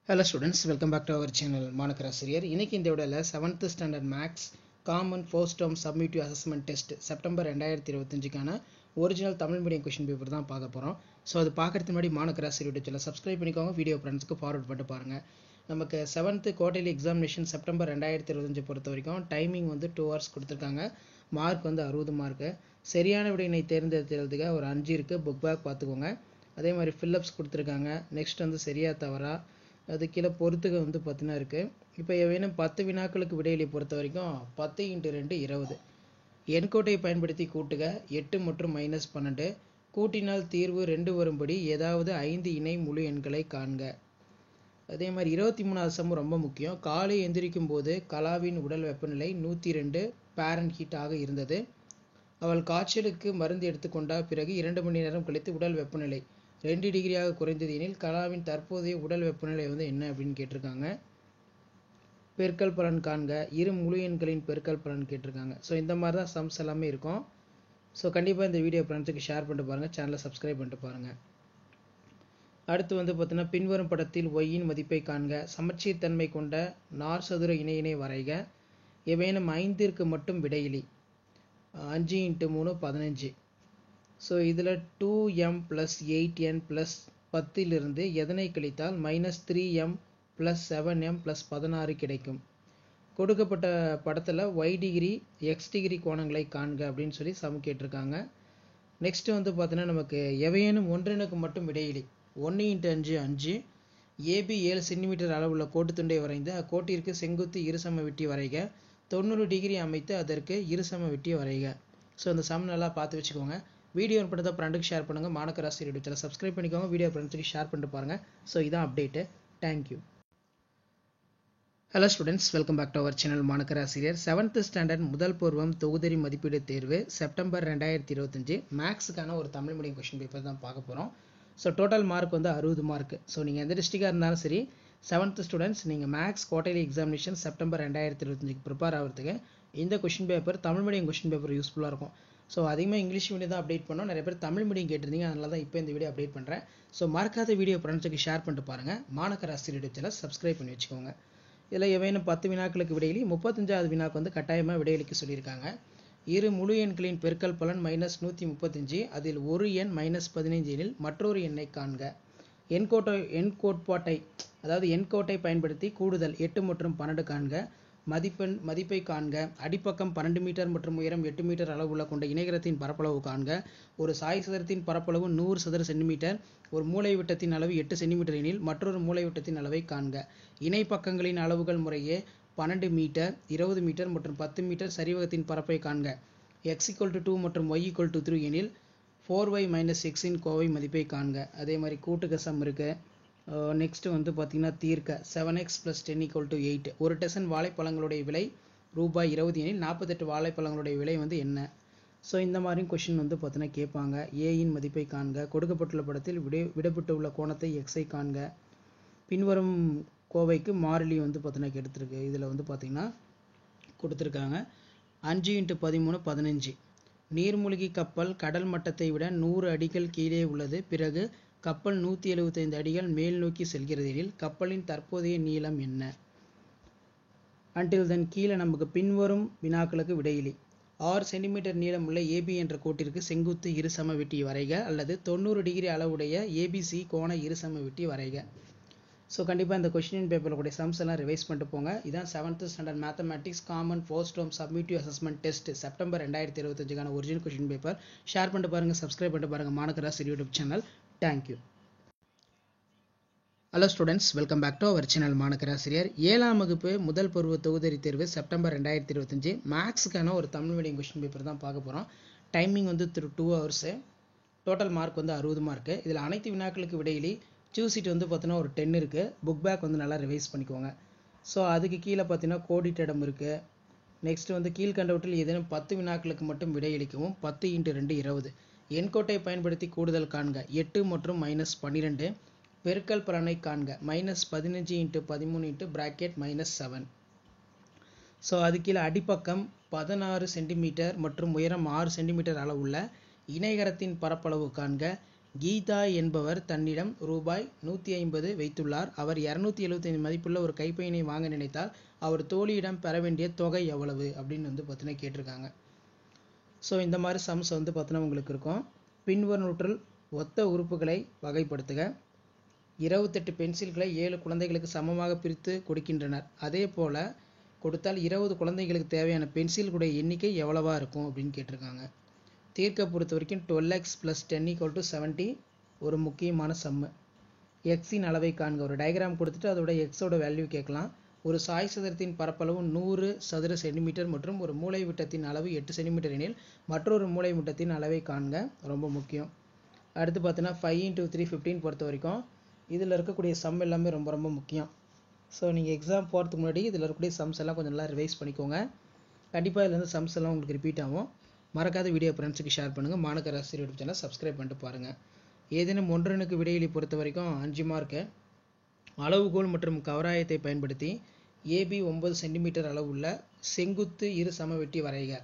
Hello students, welcome back to our channel Manakar Asiriyar. இன்னைக்கு இந்த வீடியோல 7th standard max common first term summative assessment test September 2025க்கான original Tamil medium question paper தான் பார்க்க போறோம். So அது பார்க்கிறதுக்கு முன்னாடி மானக்கர் ஆசிரியர் சேனலை சப்ஸ்கிரைப் பண்ணிக்கோங்க, வீடியோ ஃப்ரெண்ட்ஸ்க்கு ஃபார்வர்ட் பண்ணிட்டு பாருங்க. நமக்கு 7th குவார்ட்டர்லி எக்ஸாமினேஷன் செப்டம்பர் 2025 பொறுத்த வரைக்கும் டைமிங் வந்து 2 hours கொடுத்திருக்காங்க. மார்க் வந்து 60 மார்க். சரியான விடையினை தேர்ந்தெடுக்கிறதுக்கு ஒரு 5 இருக்கு, புக் பேக் பார்த்துக்கோங்க. அதே மாதிரி ஃபில்லப்ஸ் கொடுத்திருக்காங்க. நெக்ஸ்ட் வந்து சரியா தவறா அது கீழே பொறுத்துக வந்து 10 இருக்கு. இப்போ வேணும் 10 வினாக்களுக்கு விடையிலை பொறுத்த வரைக்கும் 10 × 2 20. எண்கோட்டை பயன்படுத்தி கூட்டுக 8 மற்றும் -12. கூட்டினால் தீர்வு 2 வரும்படி ஏதாவது 5 இணை முழு எண்களை காண்க. அதே மாதிரி 23வது சம் ரொம்ப முக்கியம். காலை எந்திரிக்கும் போது கலாவின் உடல் வெப்பநிலை 102 ஃபாரன்ஹீட் ஆக இருந்தது. அவள் காய்ச்சலுக்கு மருந்து எடுத்துக்கொண்ட பிறகு 2 மணி நேரம் கழித்து உடல் வெப்பநிலை 2 டிகிரியாக குறைந்தது எனில் கலாவின் தற்போதைய உடல் வெப்பநிலை வந்து என்ன அப்படின்னு கேட்டிருக்காங்க. பெருக்கல் பலன் காண்க, இரு முழு எண்களின் பெருக்கல் பலன் கேட்டிருக்காங்க. ஸோ இந்த மாதிரி தான் சம்ஸ் எல்லாமே இருக்கும். ஸோ கண்டிப்பாக இந்த வீடியோ ஃப்ரெண்ட்ஸுக்கு ஷேர் பண்ணிட்டு பாருங்கள், சேனலை சப்ஸ்கிரைப் பண்ணிட்டு பாருங்கள். அடுத்து வந்து பார்த்தீங்கன்னா பின்வரும் படத்தில் ஒய்யின் மதிப்பை காண்க. சமச்சீர் தன்மை கொண்ட நார் சதுர இணையினை வரைக. எவையேனும் 5ற்கு மட்டும் விடையிலி. 5 × 3 15. ஸோ இதில் 2m + 8n + 10 எதனை கழித்தால் -3m + 7m + 16 கிடைக்கும். கொடுக்கப்பட்ட படத்தில் y டிகிரி x டிகிரி கோணங்களை காண்க அப்படின்னு சொல்லி சம் கேட்டிருக்காங்க. நெக்ஸ்ட் வந்து பார்த்தீங்கன்னா நமக்கு எவையேனும் ஒன்றினுக்கு மட்டும் விடையிலி. 1 × 5 5. ஏபி 7 சென்டிமீட்டர் அளவுள்ள கோட்டுத்துண்டை வரைந்து அக்கோட்டிற்கு செங்குத்து இருசம வெட்டி வரைக. 90 டிகிரி அமைத்து அதற்கு இருசம வெட்டி வரைக. ஸோ இந்த சம் நல்லா பார்த்து வச்சுக்கோங்க. வீடியோ பண்ணுறத ஃப்ரெண்டுக்கு ஷேர் பண்ணுங்கள். மானக்கர் ஆசிரியர் சேனலை சப்ஸ்கிரைப் பண்ணிக்கோங்க, வீடியோ ஃப்ரெண்ட்ஸுக்கு ஷேர் பண்ணிட்டு பாருங்கள். ஸோ இதான் update. Thank you. Hello students, welcome back to our channel மானக்கர் ஆசிரியர். 7th ஸ்டாண்டர்ட் முதல் பருவம் தொகுதி மதிப்பீடு தேர்வு செப்டம்பர் 2025 மேக்ஸுக்கான ஒரு தமிழ் மீடியம் கொஸ்டின் பேப்பர் தான் பார்க்க போகிறோம். ஸோ டோட்டல் மார்க் வந்து 60 மார்க். ஸோ நீங்கள் எந்த டிஸ்ட்ரிக்டாக இருந்தாலும் சரி 7th ஸ்டூடெண்ட்ஸ் நீங்கள் maths quarterly examination September 2025 prepare ஆகிறதுக்கு இந்த question paper Tamil medium question paper யூஸ்ஃபுல்லாக இருக்கும். ஸோ அதிகமாக இங்கிலீஷ் மீடியம் தான் அப்டேட் பண்ணோம். நிறைய பேர் தமிழ் மீடியம் கேட்டிருந்தீங்க, அதனால தான் இப்போ இந்த வீடியோ அப்டேட் பண்ணுறேன். ஸோ மறக்காத வீடியோ ஃப்ரெண்ட்ஸுக்கு ஷேர் பண்ணிட்டு பாருங்கள். மானக்கர் ஆசிரியர் சேனலை சப்ஸ்கிரைப் பண்ணி வச்சுக்கோங்க. இதில் எவையேனும் 10 வினாக்களுக்கு விடையிலி. 35வது வினாக்கு வந்து கட்டாயமாக விடையளிக்க சொல்லியிருக்காங்க. இரு முழு எண்களின் பெருக்கல் பலன் -135. அதில் ஒரு எண் -15 எனில் மற்றொரு எண்ணை காண்க. எண்கோட்பாட்டை அதாவது எண்கோட்டை பயன்படுத்தி கூடுதல் 8 மற்றும் 12 காண்க. மதிப்பை காண்க. அடிப்பக்கம் 12 மீட்டர் மற்றும் உயரம் 8 மீட்டர் அளவுள்ள கொண்ட இணைகரத்தின் பரப்பளவு காண்க. ஒரு சாய் சதுரத்தின் பரப்பளவு 100 சதுர சென்டிமீட்டர். ஒரு மூலை விட்டத்தின் அளவு 8 சென்டிமீட்டர் எனில் மற்றொரு மூலை விட்டத்தின் அளவை காண்க. இணை பக்கங்களின் அளவுகள் முறையே 12 மீட்டர், 20 மீட்டர் மற்றும் 10 மீட்டர். சரிவகத்தின் பரப்பை காண்க. x = 2 மற்றும் y = 3 எனில் 4y - x இன் கோவை மதிப்பை காண்க. அதே மாதிரி கூட்டுக சம் இருக்கு. நெக்ஸ்ட் வந்து பார்த்தீங்கன்னா தீர்க்க 7x + 10 = 8. ஒரு டசன் வாழைப்பழங்களுடைய விலை ரூபாய் 20 எனில் 48 வாழைப்பழங்களுடைய விலை வந்து என்ன? ஸோ இந்த மாதிரி கொஷின் வந்து பார்த்தீங்கன்னா கேட்பாங்க. ஏயின் மதிப்பை காண்க. கொடுக்கப்பட்டுள்ள படத்தில் விடப்பட்டுள்ள கோணத்தை எக்ஸை காண்க. பின்வரும் கோவைக்கு மாறிலி வந்து பார்த்தீங்கன்னா எடுத்திருக்கு. இதில் வந்து பார்த்தீங்கன்னா கொடுத்துருக்காங்க 5 × 13 15. நீர்மூழ்கி கப்பல் கடல் மட்டத்தை விட 100 அடிகள் கீழே உள்ளது. பிறகு கப்பல் 175 அடிகள் மேல் நோக்கி செல்கிறது எனில் கப்பலின் தற்போதைய நீளம் என்ன? அன்டில் தென் கீழே நமக்கு பின்வரும் வினாக்களுக்கு விடையிலி. 6 சென்டிமீட்டர் நீளமுள்ள ஏபி என்ற கோட்டிற்கு செங்குத்து இருசம வெட்டி வரைக அல்லது 90 டிகிரி அளவுடைய ஏபிசி கோண இருசம வெட்டி வரைக. ஸோ கண்டிப்பாக இந்த கொஸ்டின் பேப்பரில் கூடிய சம்ஸ் எல்லாம் ரிவைஸ் பண்ணிட்டு போங்க. இதான் 7th standard mathematics common first term summative assessment test September 2025க்கான ஒரிஜினல் கொஸ்டின் பேப்பர். ஷேர் பண்ணிட்டு பாருங்கள், சப்ஸ்கிரைப் பண்ணிட்டு பாருங்கள் மானக்கர் ஆசிரியர் YouTube channel. Thank you. Hello students, welcome back to our channel மானக்கர் ஆசிரியர். 7ஆம் வகுப்பு முதல் பருவ தொகுதி தேர்வு செப்டம்பர் 2025 மேக்ஸுக்கான ஒரு தமிழ் மீடியம் கொஸ்டின் பேப்பர் தான் பார்க்க போகிறோம். டைமிங் வந்து 2 hours. டோட்டல் மார்க் வந்து 60 மார்க். இதில் அனைத்து வினாக்களுக்கு விடையிலி. சூஸ் சீட் வந்து பார்த்தீங்கன்னா ஒரு 10 இருக்குது. புக் பேக் வந்து நல்லா ரிவைஸ் பண்ணிக்கோங்க. ஸோ அதுக்கு கீழே பார்த்தீங்கன்னா கோடிட்ட இடம் இருக்குது. நெக்ஸ்ட் வந்து கீழ்கண்டவற்றில் ஏதேனும் 10 வினாக்களுக்கு மட்டும் விடையளிக்கவும். 10 × 2 20. எண்கோட்டை பயன்படுத்தி கூடுதல் காண்க. 8 மற்றும் -12. பெருக்கல் பலனை காண்க. -15 × 13 (-7). ஸோ அது கீழே அடிப்பக்கம் 16 சென்டிமீட்டர் மற்றும் உயரம் 6 சென்டிமீட்டர் அளவுள்ள இணைகரத்தின் பரப்பளவு காண்க. கீதா என்பவர் தன்னிடம் ரூபாய் 150 வைத்துள்ளார். அவர் 275 மதிப்புள்ள ஒரு கைப்பையினை வாங்க நினைத்தால் அவர் தோழியிடம் பெற வேண்டிய தொகை எவ்வளவு அப்படின்னு பார்த்தீங்கன்னா கேட்டிருக்காங்க. ஸோ இந்த மாதிரி சம்ஸ் பார்த்தீங்கன்னா உங்களுக்கு இருக்கும். பின்வருவனவற்றுள் ஒத்த உறுப்புகளை வகைப்படுத்துக. 28 பென்சில்களை 7 குழந்தைகளுக்கு சமமாக பிரித்து கொடுக்கின்றனர். அதே போல் கொடுத்தால் 20 குழந்தைகளுக்கு தேவையான பென்சில்களுடைய எண்ணிக்கை எவ்வளவா இருக்கும் அப்படின்னு கேட்டிருக்காங்க. தீர்க்க பொறுத்த வரைக்கும் 12x + 10 = 70 ஒரு முக்கியமான சம்மு. எக்ஸின் அளவை காண்க. ஒரு டயக்ராம் கொடுத்துட்டு அதோட எக்ஸோட வேல்யூ கேட்கலாம். ஒரு சாய் சதுரத்தின் பரப்பளவு 100 சதுர சென்டிமீட்டர் மற்றும் ஒரு மூலை விட்டத்தின் அளவு 8 சென்டிமீட்டர் எனில் மற்றொரு மூலை விட்டத்தின் அளவை காண்க. ரொம்ப முக்கியம். அடுத்து பார்த்தீங்கன்னா 5 × 3 15 பொறுத்த வரைக்கும் இதில் இருக்கக்கூடிய சம் எல்லாமே ரொம்ப ரொம்ப முக்கியம். ஸோ நீங்கள் எக்ஸாம் போகிறதுக்கு முன்னாடி இதில் இருக்கக்கூடிய சம்ஸ் எல்லாம் கொஞ்சம் நல்லா ரிவைஸ் பண்ணிக்கோங்க. கண்டிப்பாக இதில் சம்ஸ் எல்லாம் உங்களுக்கு ரிப்பீட் ஆகும். மறக்காத வீடியோ ஃப்ரெண்ட்ஸுக்கு ஷேர் பண்ணுங்கள். மாணக்கர் ஆசிரியர் யூடியூப் சேனல் சப்ஸ்கிரைப் பண்ணிட்டு பாருங்கள். ஏதேனும் ஒன்றனுக்கு விடையிலி பொறுத்த வரைக்கும் 5 மார்க்கு. அளவுகோல் மற்றும் கவராயத்தை பயன்படுத்தி ஏபி 9 சென்டிமீட்டர் அளவுள்ள செங்குத்து இரு சமவெட்டி வரைக.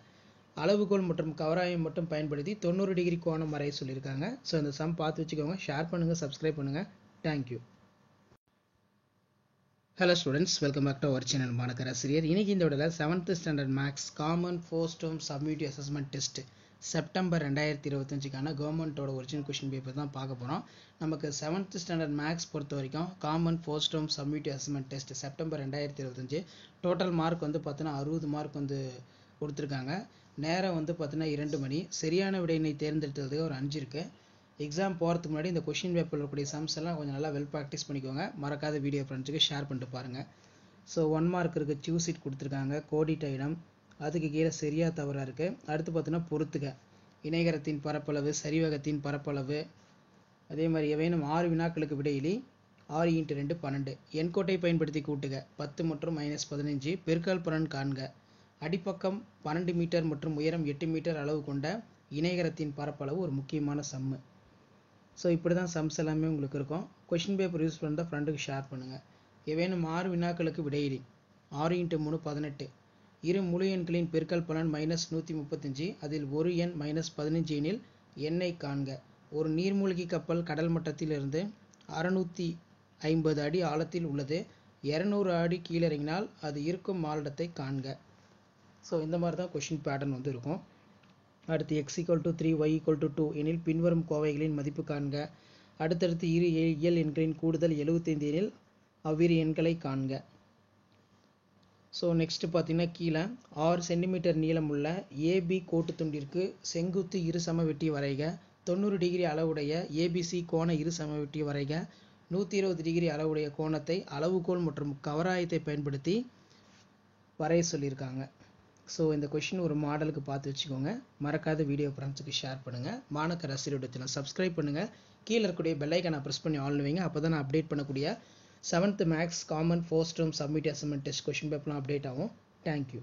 அளவுகோல் மற்றும் கவராயம் மட்டும் பயன்படுத்தி 90 டிகிரி கோணம் வரைய சொல்லியிருக்காங்க. ஸோ இந்த சம் பார்த்து வச்சுக்கோங்க. ஷேர் பண்ணுங்கள், சப்ஸ்கிரைப் பண்ணுங்கள். Thank you. Hello students, welcome back to our channel மாணக்கர் ஆசிரியர். இன்றைக்கி இந்த விடல 7th standard maths common first term summative assessment test September 2025க்கான கவர்மெண்ட்டோட ஒரிஜினல் கொஷின் பேப்பர் தான் பார்க்க போகிறோம். நமக்கு 7th ஸ்டாண்டர்ட் மேக்ஸ் பொறுத்த வரைக்கும் common first term summative assessment test September 2025 total mark பார்த்தீங்கன்னா 60 மார்க் கொடுத்துருக்காங்க. நேரம் பார்த்தீங்கன்னா 2 மணி. சரியான விடையினை தேர்ந்தெடுத்ததுக்கு ஒரு 5 இருக்குது. எக்ஸாம் போகிறதுக்கு முன்னாடி இந்த கொஷின் பேப்பரில் இருக்கக்கூடிய சம்ஸ் எல்லாம் கொஞ்சம் நல்லா வெல் ப்ராக்டிஸ் பண்ணிக்கோங்க. மறக்காத வீடியோ ஃப்ரெண்ட்ஸுக்கு ஷேர் பண்ணிட்டு பாருங்கள். ஸோ 1 மார்க் இருக்குது. சூஸ் இட் கொடுத்துருக்காங்க. கோடிட்ட இடம் அதுக்கு கீழே சரியா தவறாக இருக்குது. அடுத்து பார்த்தீங்கன்னா பொறுத்துக. இணைகரத்தின் பரப்பளவு, சரிவகத்தின் பரப்பளவு, அதே மாதிரி எவையும் 6 வினாக்களுக்கு விடையிலி 6 × 2 12. எண்கோட்டை பயன்படுத்தி கூட்டுக. 10 மற்றும் -15. பெருக்கல் பலன் காண்க. அடிப்பக்கம் 12 மீட்டர் மற்றும் உயரம் 8 மீட்டர் அளவு கொண்ட இணைகரத்தின் பரப்பளவு ஒரு முக்கியமான சம்மு. ஸோ இப்படி தான் சம்ஸ் எல்லாமே உங்களுக்கு இருக்கும். கொஷின் பேப்பர் யூஸ் பண்ணுற ஃப்ரெண்டுக்கு ஷேர் பண்ணுங்கள். ஏவேனும் 6 வினாக்களுக்கு விடையிலி 6 × 3 18. இரு முழு எண்களின் பெருக்கல் பலன் -135. அதில் ஒரு எண் -15 எனில் எண்ணை காண்க. ஒரு நீர்மூழ்கி கப்பல் கடல் மட்டத்திலிருந்து 650 அடி ஆழத்தில் உள்ளது. 200 அடி கீழிறங்கினால் அது இருக்கும் ஆழத்தை காண்க. ஸோ இந்த மாதிரி தான் கொஷின் பேட்டர்ன் இருக்கும். அடுத்து x = 3 y = 2 எனில் பின்வரும் கோவைகளின் மதிப்பு காண்க. அடுத்தடுத்து இரு இயல் எண்களின் கூடுதல் 75 எனில் அவ்விரு எண்களை காண்க. ஸோ நெக்ஸ்ட் பார்த்தீங்கன்னா கீழே 6 சென்டிமீட்டர் நீளமுள்ள ஏபி கோட்டு துண்டிற்கு செங்குத்து இரு சமவெட்டி வரைக. 90 டிகிரி அளவுடைய ஏபிசி கோண இரு சமவெட்டி வரைக. 120 டிகிரி அளவுடைய கோணத்தை அளவுகோல் மற்றும் கவராயத்தை பயன்படுத்தி வரைய சொல்லியிருக்காங்க. ஸோ இந்த கொஷின் ஒரு மாடலுக்கு பார்த்து வச்சுக்கோங்க. மறக்காத வீடியோ ஃப்ரெண்ட்ஸுக்கு ஷேர் பண்ணுங்கள். மாணக்கர் ஆசிரியர் சேனல் சப்ஸ்கிரைப் பண்ணுங்கள். கீழே இருக்கக்கூடிய பெல் ஐக்கானை ப்ரெஸ் பண்ணி ஆல் வைங்க. அப்போ தான் நான் அப்டேட் பண்ணக்கூடிய 7th maths common first term summative assessment test question பேப்பர்லாம் அப்டேட் ஆகும். தேங்க்யூ.